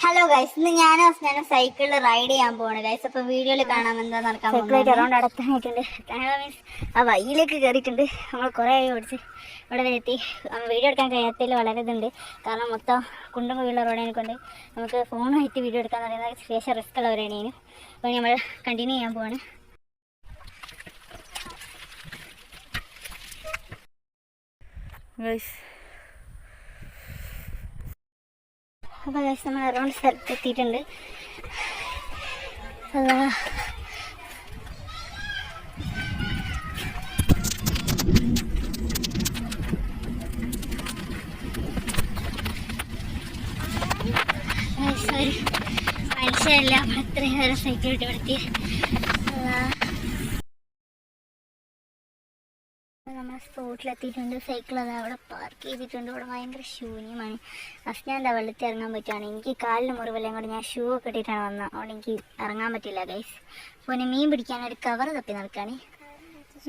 Hello guys, ഇന്ന് ഞാനും സൈക്കിളിൽ റൈഡ് ചെയ്യാൻ പോവാണ് ഗൈസ്. അപ്പൊ വീഡിയോയിൽ കാണാൻ എന്താ നടക്കാൻ അറൗണ്ട് അടുത്തായിട്ടുണ്ട്. മീൻസ് ആ വഴിയിലേക്ക് കയറിയിട്ടുണ്ട്. നമ്മൾ കുറേ ആയി ഓടിച്ച് ഇവിടെ വരെ എത്തി. വീഡിയോ എടുക്കാൻ കഴിയാത്തതിൽ വളരെ ഇതുണ്ട്. കാരണം മൊത്തം കുണ്ടും കുഴിയുള്ള റോഡിനെ കൊണ്ട് നമുക്ക് ഫോണായിട്ട് വീഡിയോ എടുക്കാൻ പറയുന്നത് ശേഷം റിസ്ക് ഉള്ള പരിപാടിയാണ്. അപ്പോൾ നമ്മൾ കണ്ടിന്യൂ ചെയ്യാൻ പോവാണ്. അപ്പോൾ ഗൈസ് നമ്മൾ അറൗണ്ട് സ്ഥലത്ത് എത്തിയിട്ടുണ്ട്. മനുഷ്യരല്ല അത്രയും നേരം സൈക്കിൾ ഇട്ട് പെടുത്തി. നമ്മൾ സ്പോട്ടിലെത്തിയിട്ടുണ്ട്. സൈക്കിൾ അത് അവിടെ പാർക്ക് ചെയ്തിട്ടുണ്ട്. ഇവിടെ ഭയങ്കര ശൂന്യമാണ്. ഫസ്റ്റ് ഞാൻ എന്താ വെള്ളത്തിൽ ഇറങ്ങാൻ പറ്റുകയാണ്. എനിക്ക് കാലിന് മുറിവെല്ലാം കൂടെ ഞാൻ ഷൂ ഒക്കെ ഇട്ടിട്ടാണ് വന്നത്. അതുകൊണ്ട് എനിക്ക് ഇറങ്ങാൻ പറ്റില്ല ഗൈസ്. അപ്പോൾ മീൻ പിടിക്കാൻ ഒരു കവർ തപ്പി നടക്കുകയാണ്.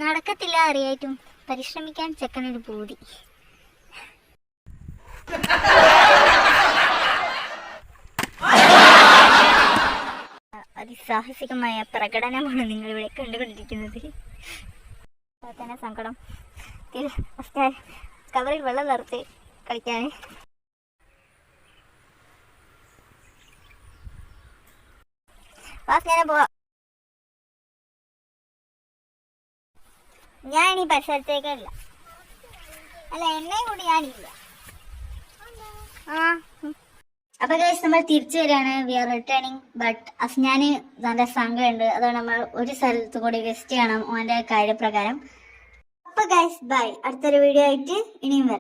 നടക്കത്തില്ല അറിയായിട്ടും പരിശ്രമിക്കാൻ ചെക്കനൊരു പൂതി. അതിസാഹസികമായ പ്രകടനമാണ് നിങ്ങളിവിടെ കണ്ടുകൊണ്ടിരിക്കുന്നത്. തന്നെ സങ്കടം. കവറിൽ വെള്ളം നിറച്ച് കളിക്കാൻ. ഞാൻ പോവാം. ഞാൻ ഇനി പരിസരത്തേക്കല്ല. അല്ല, എന്നെയും കൂടി ഞാനില്ല. അപ്പൊ ഗൈസ് നമ്മൾ തിരിച്ചു വരികയാണ്. We are returning. ബട്ട് അസ്നാന് നല്ല സങ്കടമുണ്ട്. അതുകൊണ്ട് നമ്മൾ ഒരു സ്ഥലത്ത് കൂടി വിസിറ്റ് ചെയ്യണം അവന്റെ കാര്യപ്രകാരം. അപ്പൊ ഗൈസ് ബൈ. അടുത്തൊരു വീഡിയോ ആയിട്ട് ഇനിയും വരാം.